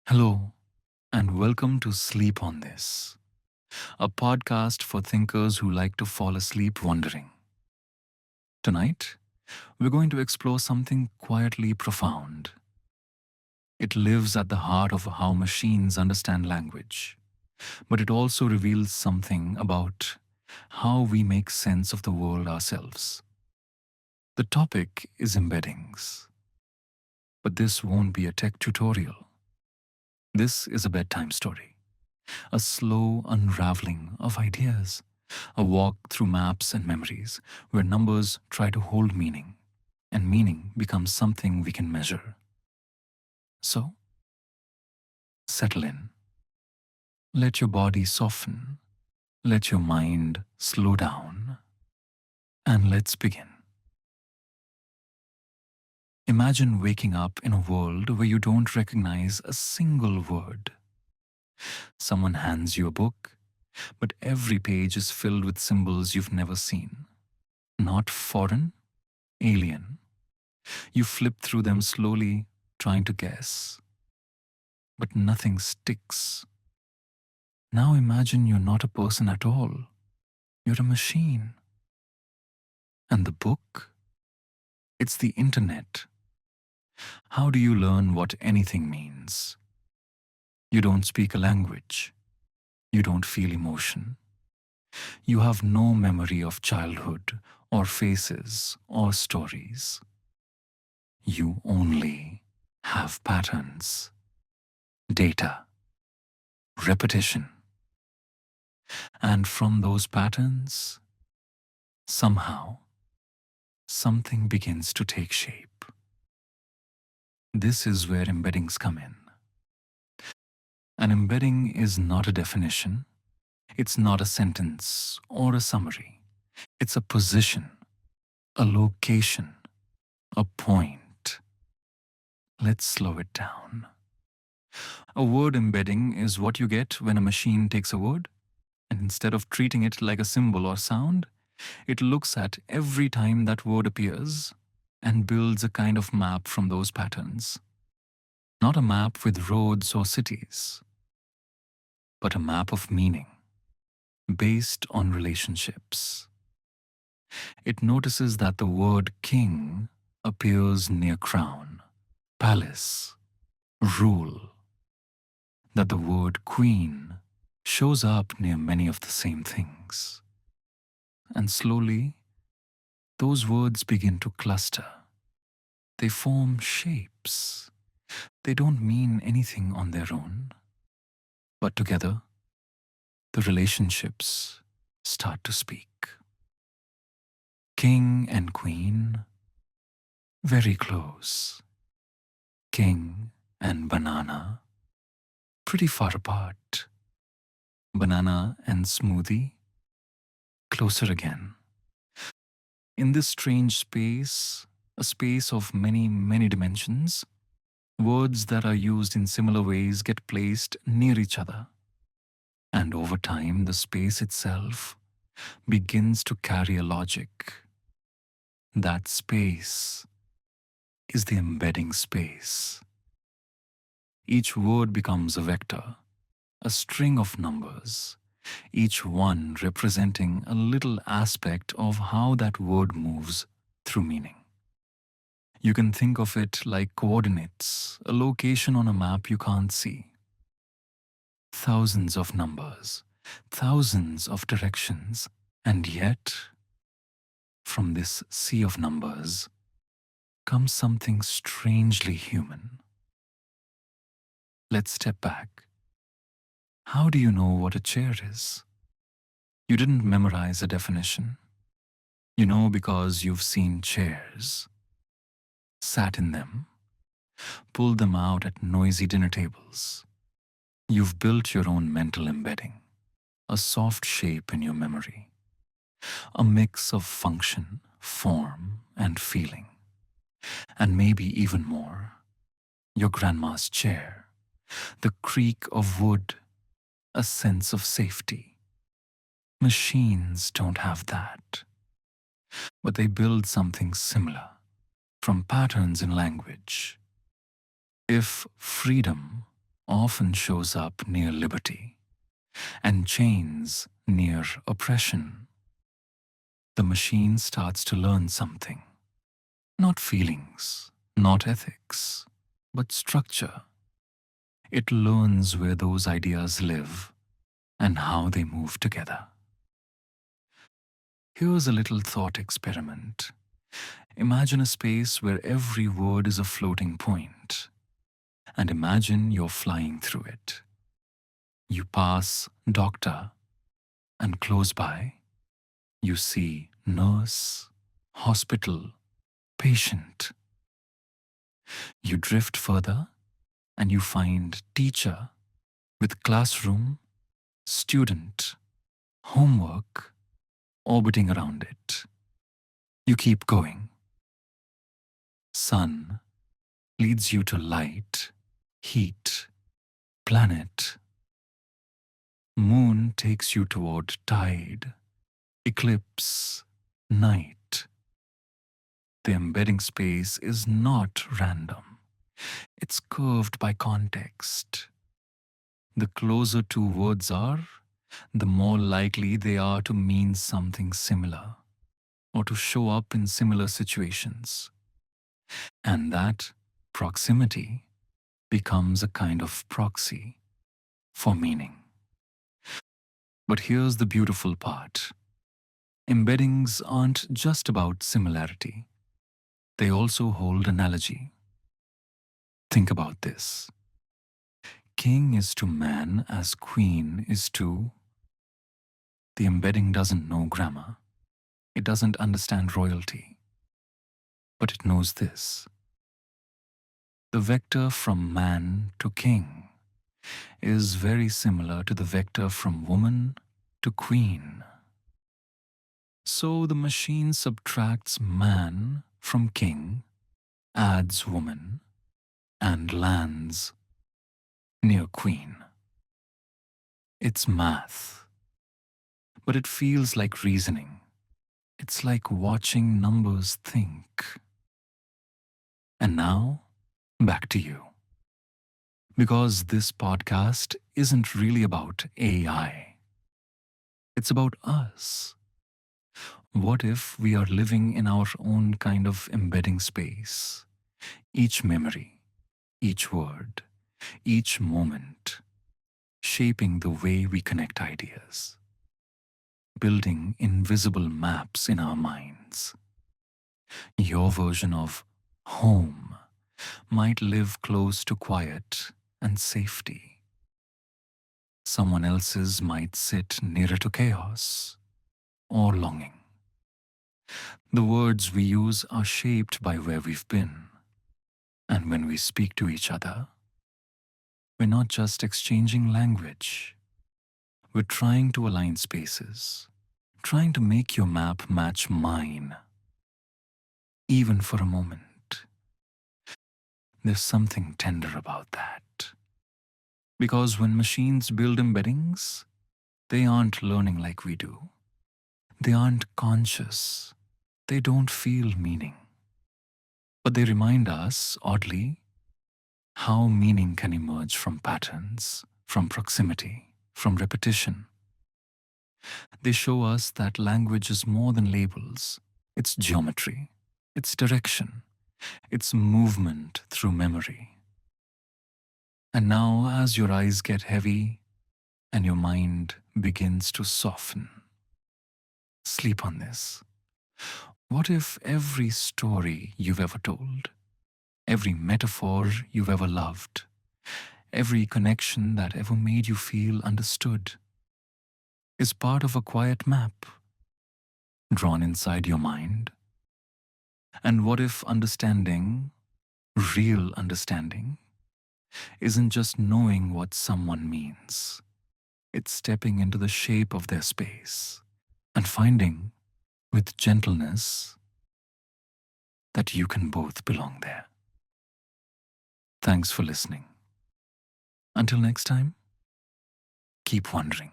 Hello, and welcome to Sleep on This, a podcast for thinkers who like to fall asleep wondering. Tonight, we're going to explore something quietly profound. It lives at the heart of how machines understand language, but it also reveals something about how we make sense of the world ourselves. The topic is embeddings, but this won't be a tech tutorial. This is a bedtime story, a slow unraveling of ideas, a walk through maps and memories where numbers try to hold meaning, and meaning becomes something we can measure. So, settle in. Let your body soften. Let your mind slow down. And let's begin. Imagine waking up in a world where you don't recognize a single word. Someone hands you a book, but every page is filled with symbols you've never seen. Not foreign, alien. You flip through them slowly, trying to guess. But nothing sticks. Now imagine you're not a person at all. You're a machine. And the book? It's the internet. How do you learn what anything means? You don't speak a language. You don't feel emotion. You have no memory of childhood, or faces, or stories. You only have patterns, data, repetition. And from those patterns, somehow, something begins to take shape. This is where embeddings come in. An embedding is not a definition, it's not a sentence or a summary. It's a position, a location, a point. Let's slow it down. A word embedding is what you get when a machine takes a word, and instead of treating it like a symbol or sound, it looks at every time that word appears and builds a kind of map from those patterns. Not a map with roads or cities, but a map of meaning based on relationships. It notices that the word king appears near crown, palace, rule, that the word queen shows up near many of the same things. And slowly, those words begin to cluster. They form shapes. They don't mean anything on their own, but together, the relationships start to speak. King and queen, very close. King and banana, pretty far apart. Banana and smoothie, closer again. In this strange space, a space of many, many dimensions, words that are used in similar ways get placed near each other. And over time, the space itself begins to carry a logic. That space is the embedding space. Each word becomes a vector, a string of numbers, each one representing a little aspect of how that word moves through meaning. You can think of it like coordinates, a location on a map you can't see. Thousands of numbers, thousands of directions, and yet, from this sea of numbers, comes something strangely human. Let's step back. How do you know what a chair is? You didn't memorize a definition. You know because you've seen chairs, sat in them, pulled them out at noisy dinner tables. You've built your own mental embedding, a soft shape in your memory, a mix of function, form, and feeling. And maybe even more, your grandma's chair, the creak of wood, a sense of safety. Machines don't have that, but they build something similar from patterns in language. If freedom often shows up near liberty, and chains near oppression. The machine starts to learn something. Not feelings, not ethics, but structure. It learns where those ideas live and how they move together. Here's a little thought experiment. Imagine a space where every word is a floating point, and imagine you're flying through it. You pass doctor, and close by, you see nurse, hospital, patient. You drift further, and you find teacher with classroom, student, homework, orbiting around it. You keep going. Sun leads you to light, heat, planet. Moon takes you toward tide, eclipse, night. The embedding space is not random. It's curved by context. The closer two words are, the more likely they are to mean something similar or to show up in similar situations. And that proximity becomes a kind of proxy for meaning. But here's the beautiful part. Embeddings aren't just about similarity. They also hold analogy. Think about this. King is to man as queen is to... The embedding doesn't know grammar. It doesn't understand royalty. But it knows this. The vector from man to king is very similar to the vector from woman to queen. So the machine subtracts man from king, adds woman, and lands near queen. It's math, but it feels like reasoning. It's like watching numbers think. And now, back to you. Because this podcast isn't really about AI. It's about us. What if we are living in our own kind of embedding space? Each memory, each word, each moment, shaping the way we connect ideas, building invisible maps in our minds. Your version of home might live close to quiet and safety. Someone else's might sit nearer to chaos or longing. The words we use are shaped by where we've been. And when we speak to each other, we're not just exchanging language. We're trying to align spaces, trying to make your map match mine. Even for a moment. There's something tender about that. Because when machines build embeddings, they aren't learning like we do. They aren't conscious. They don't feel meaning. But they remind us, oddly, how meaning can emerge from patterns, from proximity, from repetition. They show us that language is more than labels. It's geometry, it's direction, it's movement through memory. And now, as your eyes get heavy and your mind begins to soften, sleep on this. What if every story you've ever told, every metaphor you've ever loved, every connection that ever made you feel understood is part of a quiet map drawn inside your mind? And what if understanding, real understanding, isn't just knowing what someone means? It's stepping into the shape of their space and finding, with gentleness, that you can both belong there. Thanks for listening. Until next time, keep wondering.